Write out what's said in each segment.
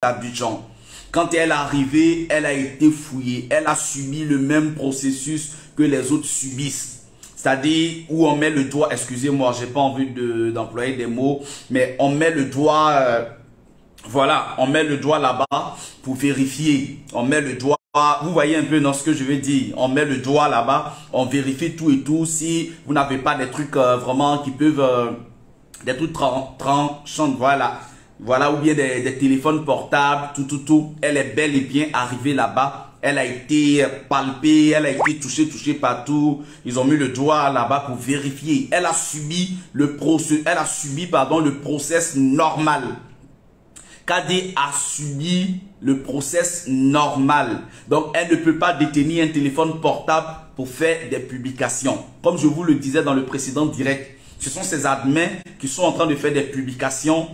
d'Abidjan. Quand elle est arrivée, elle a été fouillée. Elle a subi le même processus que les autres subissent. C'est-à-dire où on met le doigt, excusez-moi, j'ai pas envie d'employer des mots, mais on met le doigt, voilà, on met le doigt là-bas pour vérifier. On met le doigt, vous voyez un peu dans ce que je veux dire. On met le doigt là-bas, on vérifie tout et tout. Si vous n'avez pas des trucs vraiment qui peuvent, des trucs tranchants, voilà. Voilà, ou bien des téléphones portables, tout. Elle est bel et bien arrivée là-bas. Elle a été palpée, elle a été touchée partout. Ils ont mis le doigt là-bas pour vérifier. Elle a subi le process normal. KD a subi le process normal. Donc, elle ne peut pas détenir un téléphone portable pour faire des publications. Comme je vous le disais dans le précédent direct, ce sont ces admins qui sont en train de faire des publications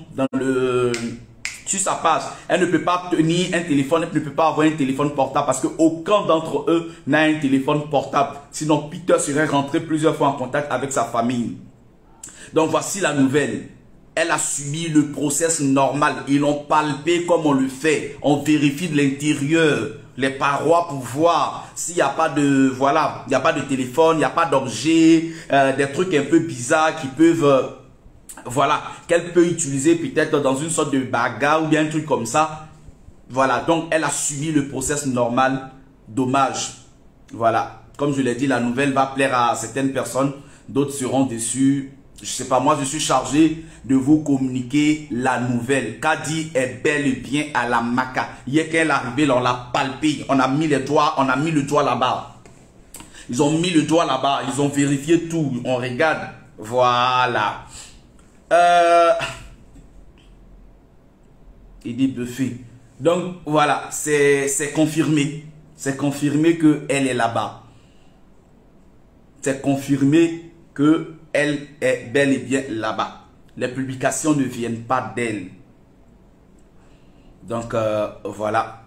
sur sa page. Elle ne peut pas tenir un téléphone, elle ne peut pas avoir un téléphone portable parce qu'aucun d'entre eux n'a un téléphone portable. Sinon, Peter serait rentré plusieurs fois en contact avec sa famille. Donc, voici la nouvelle. Elle a subi le process normal. Ils l'ont palpé comme on le fait. On vérifie de l'intérieur les parois pour voir s'il n'y a pas de, voilà, il n'y a pas de téléphone, il n'y a pas d'objet, des trucs un peu bizarres qui peuvent, voilà, qu'elle peut utiliser peut-être dans une sorte de bagarre ou bien un truc comme ça. Voilà, donc elle a subi le process normal. Dommage. Voilà, comme je l'ai dit, la nouvelle va plaire à certaines personnes, d'autres seront déçus. Je sais pas, moi je suis chargé de vous communiquer la nouvelle. Kadi est bel et bien à la Maca. Hier qu'elle est arrivée, on l'a palpé, on a mis le doigt là-bas. Ils ont mis le doigt là-bas, ils ont vérifié tout, on regarde. Voilà. Il dit Buffet. Donc voilà, c'est confirmé. C'est confirmé qu'elle est là-bas. C'est confirmé que elle est bel et bien là-bas. Les publications ne viennent pas d'elle. Donc, voilà.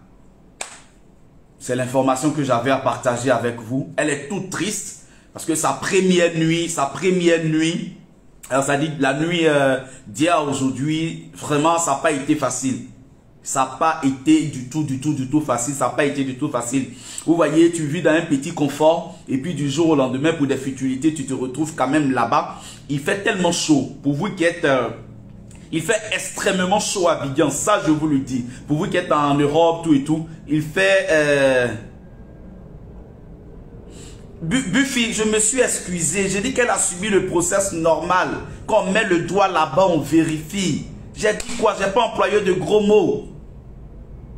C'est l'information que j'avais à partager avec vous. Elle est toute triste parce que sa première nuit, alors ça dit la nuit d'hier à aujourd'hui, vraiment, ça n'a pas été facile. Ça n'a pas été du tout facile. Ça n'a pas été du tout facile. Vous voyez, tu vis dans un petit confort et puis du jour au lendemain, pour des futilités, tu te retrouves quand même là-bas. Il fait tellement chaud. Pour vous qui êtes... il fait extrêmement chaud à Abidjan. Ça, je vous le dis. Pour vous qui êtes en Europe, tout et tout. Il fait... Buffy, je me suis excusé. J'ai dit qu'elle a subi le process normal. Quand on met le doigt là-bas, on vérifie. J'ai dit quoi? J'ai pas employé de gros mots.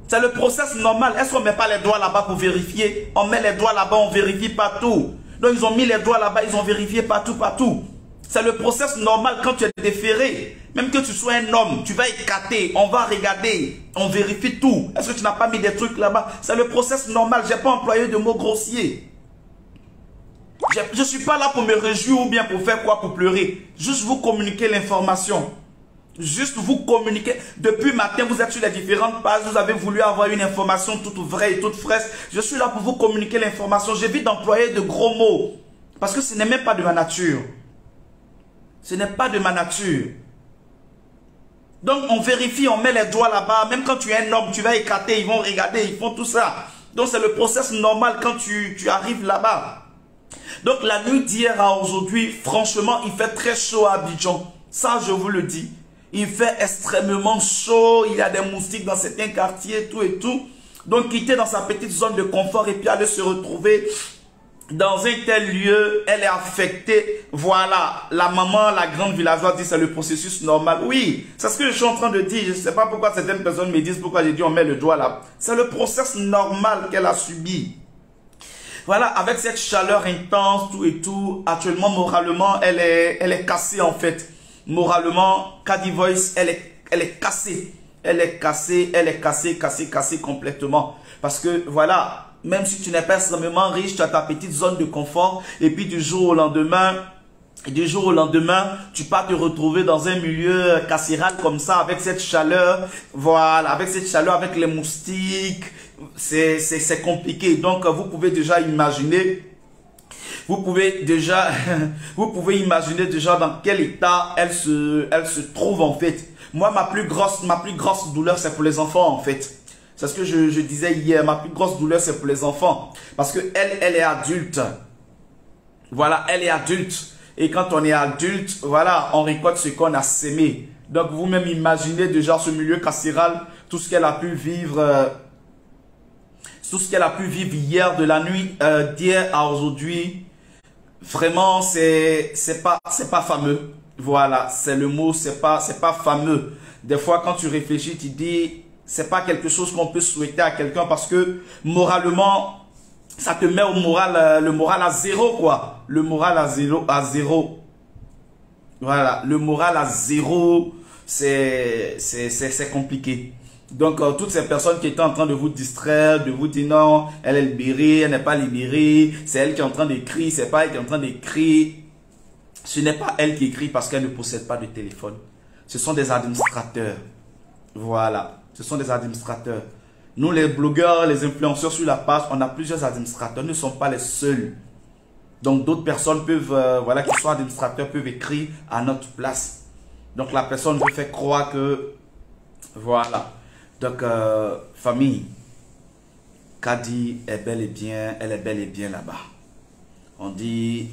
C'est le process normal. Est-ce qu'on ne met pas les doigts là-bas pour vérifier? On met les doigts là-bas, on vérifie partout. Donc ils ont mis les doigts là-bas, ils ont vérifié partout. C'est le process normal quand tu es déféré. Même que tu sois un homme, tu vas écarter, on va regarder, on vérifie tout. Est-ce que tu n'as pas mis des trucs là-bas? C'est le process normal. Je n'ai pas employé de mots grossiers. Je ne suis pas là pour me réjouir ou bien pour faire quoi, pour pleurer. Juste vous communiquer l'information. Juste vous communiquer. Depuis matin, vous êtes sur les différentes pages. Vous avez voulu avoir une information toute vraie et toute fraîche. Je suis là pour vous communiquer l'information. J'évite d'employer de gros mots. Parce que ce n'est même pas de ma nature. Ce n'est pas de ma nature. Donc on vérifie, on met les doigts là-bas. Même quand tu es un homme, tu vas écarter. Ils vont regarder, ils font tout ça. Donc c'est le process normal quand tu arrives là-bas. Donc la nuit d'hier à aujourd'hui, franchement, il fait très chaud à Abidjan. Ça, je vous le dis. Il fait extrêmement chaud, il y a des moustiques dans certains quartiers, tout et tout. Donc quitter dans sa petite zone de confort et puis aller se retrouver dans un tel lieu, elle est affectée. Voilà, la maman, la grande villageoise dit c'est le processus normal. Oui, c'est ce que je suis en train de dire. Je ne sais pas pourquoi certaines personnes me disent pourquoi j'ai dit on met le doigt là. C'est le processus normal qu'elle a subi. Voilà, avec cette chaleur intense, tout et tout, actuellement, moralement, elle est cassée en fait. Moralement, Kadi Voice, elle est cassée. Elle est cassée complètement. Parce que, voilà, même si tu n'es pas extrêmement riche, tu as ta petite zone de confort. Et puis, du jour au lendemain, tu vas te retrouver dans un milieu carcéral comme ça, avec cette chaleur. Voilà, avec cette chaleur, avec les moustiques. C'est compliqué. Donc, vous pouvez déjà imaginer... Vous pouvez imaginer déjà dans quel état elle se trouve en fait. Moi, ma plus grosse douleur, c'est pour les enfants, en fait. C'est ce que je disais hier. Ma plus grosse douleur, c'est pour les enfants. Parce que elle est adulte. Voilà, elle est adulte. Et quand on est adulte, voilà, on récolte ce qu'on a sémé. Donc, vous-même imaginez déjà ce milieu carcéral, tout ce qu'elle a pu vivre, hier de la nuit, d'hier à aujourd'hui. Vraiment, c'est pas fameux. Voilà, c'est le mot, c'est pas fameux. Des fois, quand tu réfléchis, tu dis, c'est pas quelque chose qu'on peut souhaiter à quelqu'un parce que moralement, ça te met le moral à zéro, quoi. Le moral à zéro. Voilà, le moral à zéro, c'est compliqué. Donc, toutes ces personnes qui étaient en train de vous distraire, de vous dire non, elle est libérée, elle n'est pas libérée, c'est elle qui est en train d'écrire, c'est pas elle qui est en train d'écrire. Ce n'est pas elle qui écrit parce qu'elle ne possède pas de téléphone. Ce sont des administrateurs. Voilà, ce sont des administrateurs. Nous, les blogueurs, les influenceurs sur la page, on a plusieurs administrateurs, nous ne sommes pas les seuls. Donc, d'autres personnes peuvent, voilà, qui sont administrateurs, peuvent écrire à notre place. Donc, la personne veut faire croire que, voilà. Donc, famille, Kadi est bel et bien, elle est bel et bien là-bas. On dit,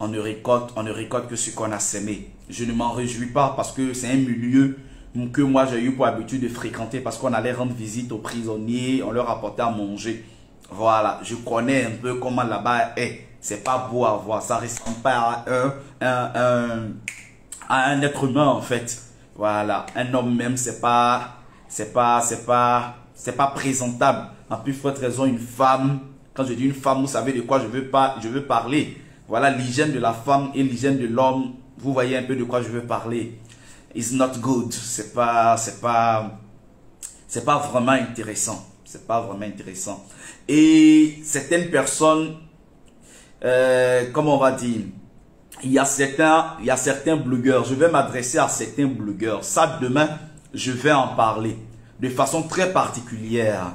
on ne récolte que ce qu'on a sémé. Je ne m'en réjouis pas parce que c'est un milieu que moi j'ai eu pour habitude de fréquenter parce qu'on allait rendre visite aux prisonniers, on leur apportait à manger. Voilà, je connais un peu comment là-bas est. C'est pas beau à voir, ça ressemble pas à un être humain en fait. Voilà, un homme même c'est pas présentable. En plus, faut être raison, une femme, quand je dis une femme, vous savez de quoi je veux parler. Voilà, l'hygiène de la femme et l'hygiène de l'homme, vous voyez un peu de quoi je veux parler. It's not good. C'est pas vraiment intéressant. C'est pas vraiment intéressant. Et certaines personnes, comment on va dire, il y a certains blogueurs, je vais m'adresser à certains blogueurs. Ça, demain, je vais en parler de façon très particulière.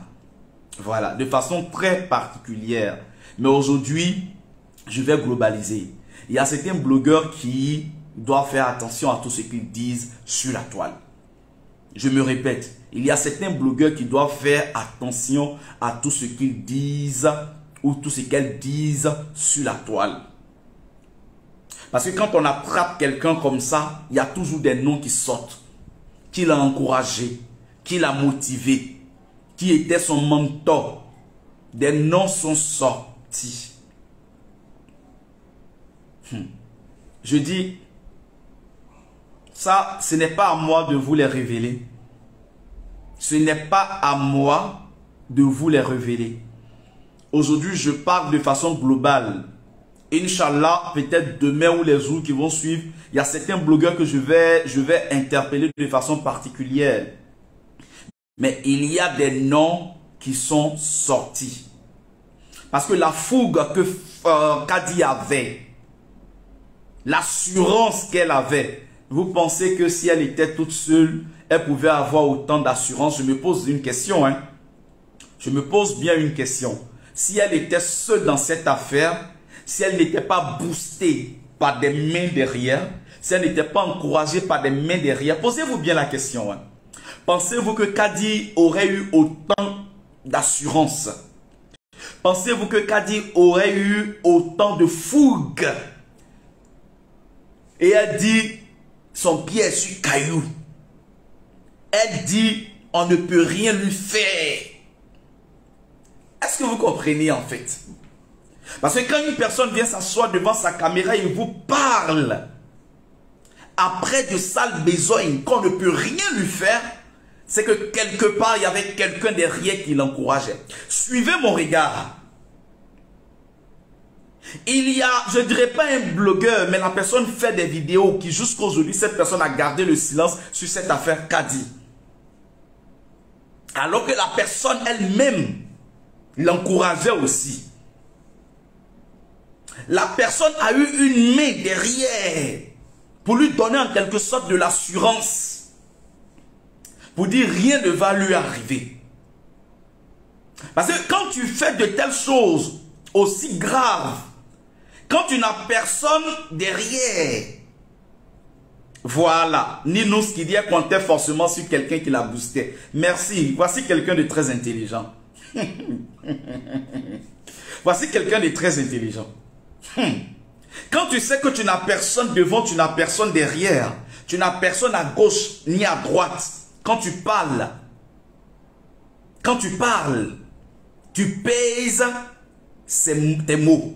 Voilà, de façon très particulière. Mais aujourd'hui, je vais globaliser. Il y a certains blogueurs qui doivent faire attention à tout ce qu'ils disent sur la toile. Je me répète, il y a certains blogueurs qui doivent faire attention à tout ce qu'ils disent ou tout ce qu'elles disent sur la toile. Parce que quand on attrape quelqu'un comme ça, il y a toujours des noms qui sortent. Qui l'a encouragé, qui l'a motivé, qui était son mentor. Des noms sont sortis. Je dis, ça, ce n'est pas à moi de vous les révéler. Ce n'est pas à moi de vous les révéler. Aujourd'hui, je parle de façon globale. Inch'Allah, peut-être demain ou les jours qui vont suivre, il y a certains blogueurs que je vais interpeller de façon particulière. Mais il y a des noms qui sont sortis. Parce que la fougue que Kadi avait, l'assurance qu'elle avait, vous pensez que si elle était toute seule, elle pouvait avoir autant d'assurance? Je me pose une question. Hein. Je me pose bien une question. Si elle était seule dans cette affaire, si elle n'était pas boostée par des mains derrière, si elle n'était pas encouragée par des mains derrière, posez-vous bien la question. Hein. Pensez-vous que Kadi aurait eu autant d'assurance? Pensez-vous que Kadi aurait eu autant de fougue? Et elle dit, son pied est sur caillou. Elle dit, on ne peut rien lui faire. Est-ce que vous comprenez en fait? Parce que quand une personne vient s'asseoir devant sa caméra et vous parle, après de sales besognes qu'on ne peut rien lui faire, c'est que quelque part, il y avait quelqu'un derrière qui l'encourageait. Suivez mon regard. Il y a, je ne dirais pas un blogueur, mais la personne fait des vidéos qui jusqu'aujourd'hui, cette personne a gardé le silence sur cette affaire Kadi. Alors que la personne elle-même l'encourageait aussi. La personne a eu une main derrière pour lui donner en quelque sorte de l'assurance. Pour dire rien ne va lui arriver. Parce que quand tu fais de telles choses aussi graves, quand tu n'as personne derrière Voilà. Ninous qui dit qu'elle comptait forcément sur quelqu'un qui la boostait. Merci. Voici quelqu'un de très intelligent. Voici quelqu'un de très intelligent. Quand tu sais que tu n'as personne devant, tu n'as personne derrière, tu n'as personne à gauche ni à droite, quand tu parles, tu pèses tes mots.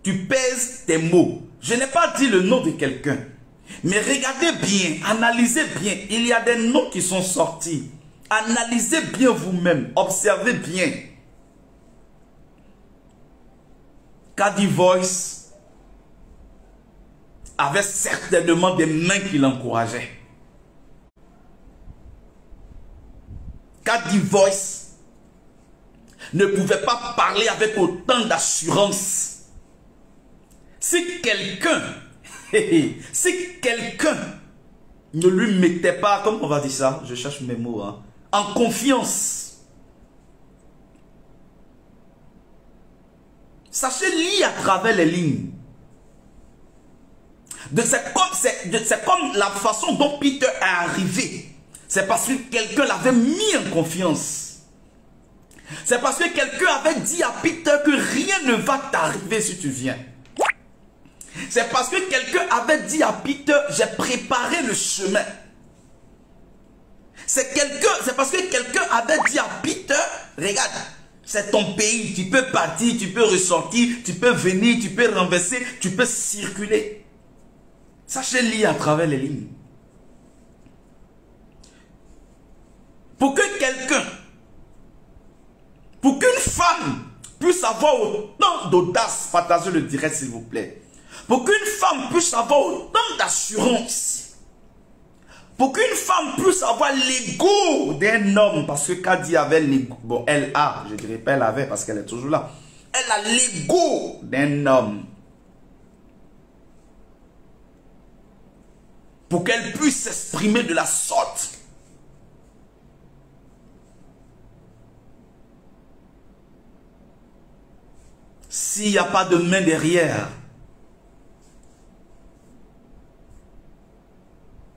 Tu pèses tes mots. Je n'ai pas dit le nom de quelqu'un. Mais regardez bien, analysez bien. Il y a des noms qui sont sortis. Analysez bien vous-même. Observez bien. Kadi Voice avait certainement des mains qui l'encourageaient. Kadi Voice ne pouvait pas parler avec autant d'assurance. Si quelqu'un ne lui mettait pas, comment on va dire ça, je cherche mes mots, hein, en confiance, sachez lire à travers les lignes. C'est comme la façon dont Peter est arrivé. C'est parce que quelqu'un l'avait mis en confiance. C'est parce que quelqu'un avait dit à Peter que rien ne va t'arriver si tu viens. C'est parce que quelqu'un avait dit à Peter, j'ai préparé le chemin. C'est parce que quelqu'un avait dit à Peter, regarde, c'est ton pays, tu peux partir, tu peux ressortir, tu peux venir, tu peux renverser, tu peux circuler. Sachez lire à travers les lignes. Pour qu'une femme puisse avoir autant d'audace, partagez le direct s'il vous plaît. Pour qu'une femme puisse avoir autant d'assurance, pour qu'une femme puisse avoir l'ego d'un homme, parce que Kadi avait l'ego, bon elle a, je dirais pas elle avait parce qu'elle est toujours là, elle a l'ego d'un homme. Pour qu'elle puisse s'exprimer de la sorte. S'il n'y a pas de main derrière,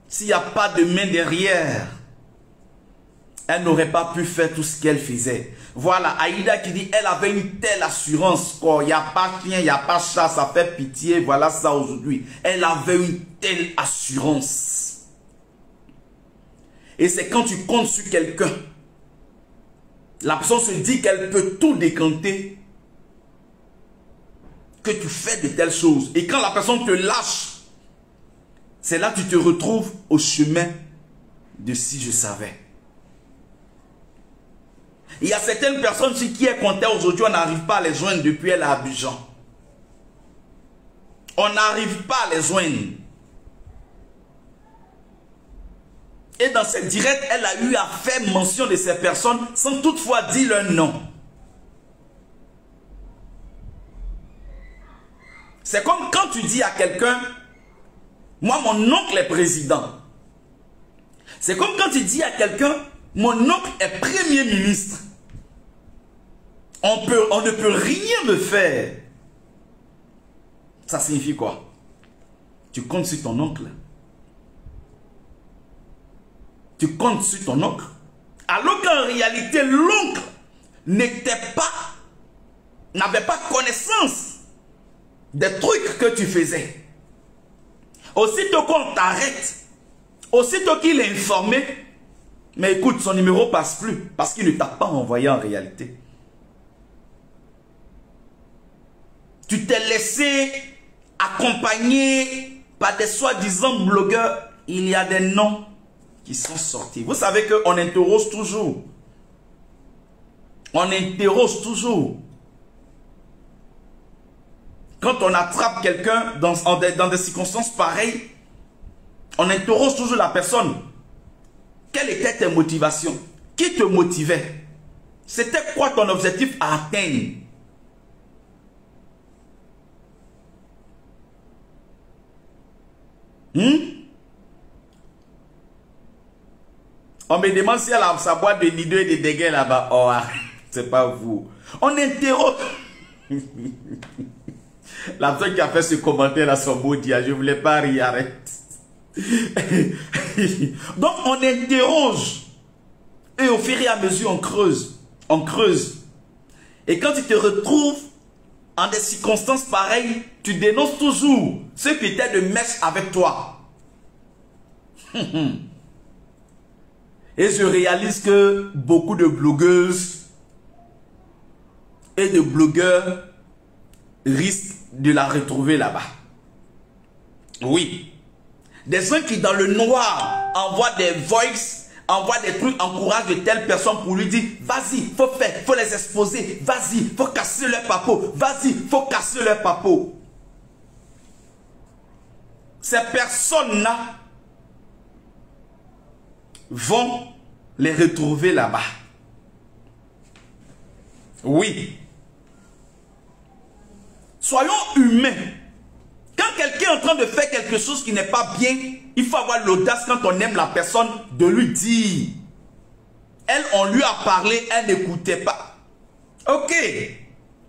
s'il n'y a pas de main derrière, elle n'aurait pas pu faire tout ce qu'elle faisait. Voilà, Aïda qui dit, elle avait une telle assurance, quoi. Il n'y a pas chien, il n'y a pas chat, ça fait pitié, voilà ça aujourd'hui. Elle avait une telle assurance. Et c'est quand tu comptes sur quelqu'un, la personne se dit qu'elle peut tout décanter, que tu fais de telles choses. Et quand la personne te lâche, c'est là que tu te retrouves au chemin de si je savais. Il y a certaines personnes qui est comptée aujourd'hui, on n'arrive pas à les joindre depuis elle à Abidjan. On n'arrive pas à les joindre. Et dans cette directe, elle a eu à faire mention de ces personnes sans toutefois dire leur nom. C'est comme quand tu dis à quelqu'un, moi mon oncle est président. C'est comme quand tu dis à quelqu'un, mon oncle est premier ministre. On ne peut rien me faire. Ça signifie quoi? Tu comptes sur ton oncle. Tu comptes sur ton oncle. Alors qu'en réalité, l'oncle n'avait pas connaissance des trucs que tu faisais. Aussitôt qu'on t'arrête, aussitôt qu'il est informé, mais écoute, son numéro passe plus parce qu'il ne t'a pas envoyé en réalité. Tu t'es laissé accompagner par des soi-disant blogueurs. Il y a des noms qui sont sortis. Vous savez qu'on interroge toujours. On interroge toujours. Quand on attrape quelqu'un dans des circonstances pareilles, on interroge toujours la personne. Quelles étaient tes motivations? Qui te motivait? C'était quoi ton objectif à atteindre? On me demande si elle a sa boîte de Nido et de dégains là-bas. Oh, c'est pas vous. On interroge. La personne qui a fait ce commentaire là, son beau dia, je voulais pas rire, arrête. Donc on interroge. Et au fur et à mesure, on creuse. On creuse. Et quand tu te retrouves en des circonstances pareilles, tu dénonces toujours ceux qui étaient de mèche avec toi. Et je réalise que beaucoup de blogueuses et de blogueurs risquent de la retrouver là-bas. Oui. Des gens qui dans le noir envoient des voices, envoient des trucs, encouragent de telles personnes pour lui dire vas-y, faut faire, faut les exposer, vas-y, faut casser leur papeau, vas-y, faut casser leur papeau. Ces personnes-là vont les retrouver là-bas. Oui. Soyons humains. Quand quelqu'un est en train de faire quelque chose qui n'est pas bien, il faut avoir l'audace quand on aime la personne de lui dire. Elle, on lui a parlé, elle n'écoutait pas. Ok.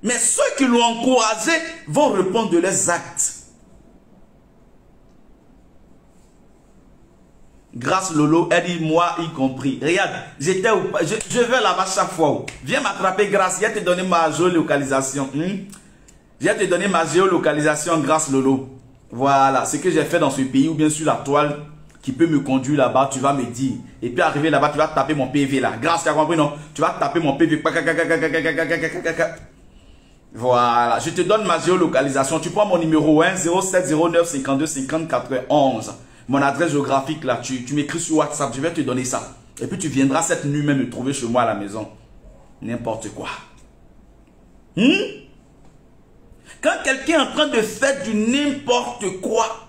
Mais ceux qui l'ont encouragé vont répondre de leurs actes. Grâce Lolo, elle dit moi y compris. Regarde, je vais là-bas chaque fois. Viens m'attraper Grâce, je vais te donner ma géolocalisation. Je vais te donner ma géolocalisation grâce Lolo. Voilà, ce que j'ai fait dans ce pays ou bien sur la toile qui peut me conduire là-bas, tu vas me dire. Et puis arriver là-bas, tu vas taper mon PV là. Grâce, tu as compris non? Tu vas taper mon PV. Voilà, je te donne ma géolocalisation. Tu prends mon numéro 1 07 09 52 50 91. Mon adresse géographique là, tu m'écris sur WhatsApp, je vais te donner ça. Et puis tu viendras cette nuit même me trouver chez moi à la maison. N'importe quoi. Quand quelqu'un est en train de faire du n'importe quoi,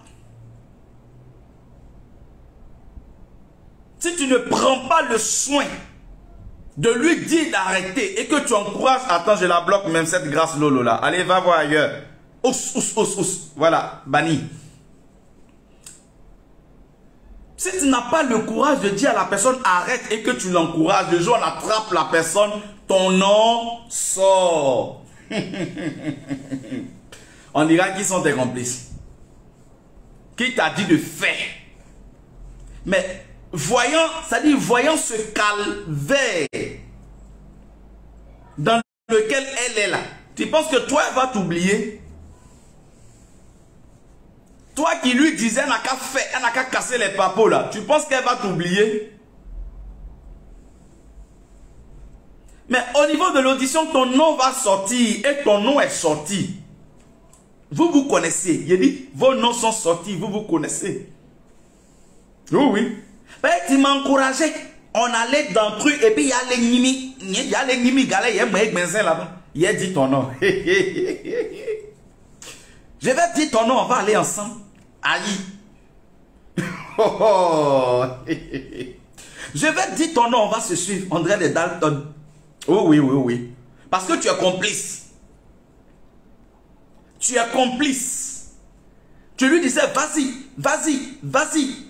si tu ne prends pas le soin de lui dire d'arrêter et que tu encourages, attends, je la bloque même cette Grâce Lolo là. Allez, va voir ailleurs. Ous. Voilà, banni. Si tu n'as pas le courage de dire à la personne arrête et que tu l'encourages, le jour où on attrape la personne, ton nom sort. On dira qui sont tes complices. Qui t'a dit de faire. Mais voyant ce calvaire dans lequel elle est là, tu penses que toi elle va t'oublier? Toi qui lui disais elle n'a qu'à faire, elle n'a qu'à casser les papos là, tu penses qu'elle va t'oublier? Mais au niveau de l'audition, ton nom va sortir et ton nom est sorti. Vous connaissez. Il dit, vos noms sont sortis, vous connaissez. Oui. Mais tu m'as encouragé. On allait dans le truc et puis il y a les nimi. Il y a les nimi, il y a les là-bas. Il a dit ton nom. Je vais dire ton nom, on va aller ensemble. Aïe. Je vais dire ton nom, on va se suivre. André de Dalton. Oh oui. Parce que tu es complice. Tu es complice. Tu lui disais, vas-y,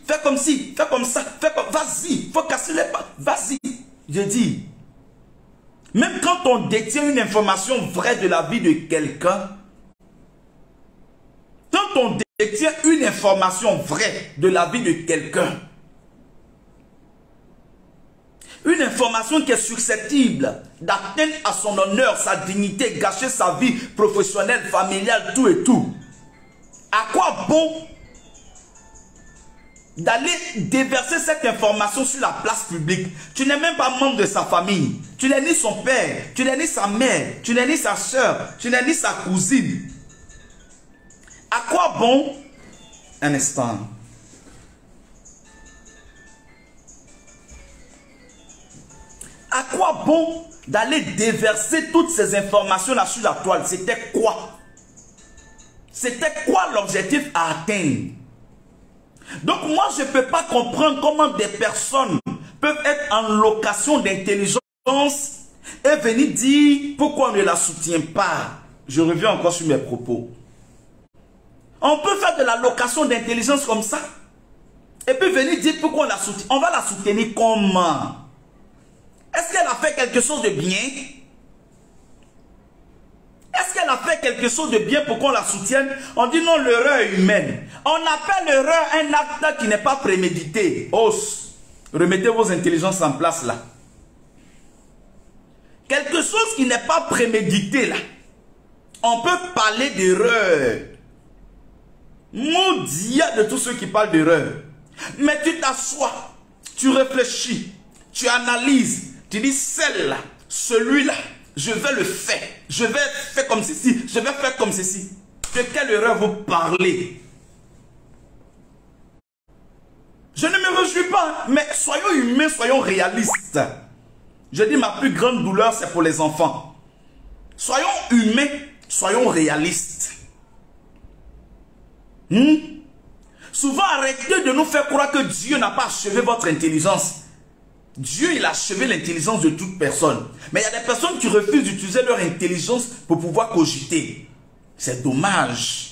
fais comme ci, fais comme ça, vas-y, faut casser les pas, vas-y. Je dis, même quand on détient une information vraie de la vie de quelqu'un, quand on détient une information vraie de la vie de quelqu'un, une information qui est susceptible d'atteindre à son honneur, sa dignité, gâcher sa vie professionnelle, familiale, tout et tout. À quoi bon d'aller déverser cette information sur la place publique? Tu n'es même pas membre de sa famille. Tu n'es ni son père, tu n'es ni sa mère, tu n'es ni sa soeur, tu n'es ni sa cousine. À quoi bon? Un instant. À quoi bon d'aller déverser toutes ces informations-là sur la toile? C'était quoi? C'était quoi l'objectif à atteindre? Donc moi, je ne peux pas comprendre comment des personnes peuvent être en location d'intelligence et venir dire pourquoi on ne la soutient pas. Je reviens encore sur mes propos. On peut faire de la location d'intelligence comme ça et puis venir dire pourquoi on la soutient. On va la soutenir comment? Est-ce qu'elle a fait quelque chose de bien? Est-ce qu'elle a fait quelque chose de bien pour qu'on la soutienne? On dit non, l'erreur est humaine. On appelle l'erreur un acte qui n'est pas prémédité. Os, remettez vos intelligences en place là. Quelque chose qui n'est pas prémédité là. On peut parler d'erreur. Maudit de tous ceux qui parlent d'erreur. Mais tu t'assois, tu réfléchis, tu analyses, tu dis celle-là, celui-là, je vais le faire. Je vais faire comme ceci, je vais faire comme ceci. De quelle erreur vous parlez? Je ne me réjouis pas, mais soyons humains, soyons réalistes. Je dis ma plus grande douleur, c'est pour les enfants. Soyons humains, soyons réalistes. Souvent, arrêtez de nous faire croire que Dieu n'a pas achevé votre intelligence. Dieu, il a achevé l'intelligence de toute personne. Mais il y a des personnes qui refusent d'utiliser leur intelligence pour pouvoir cogiter. C'est dommage.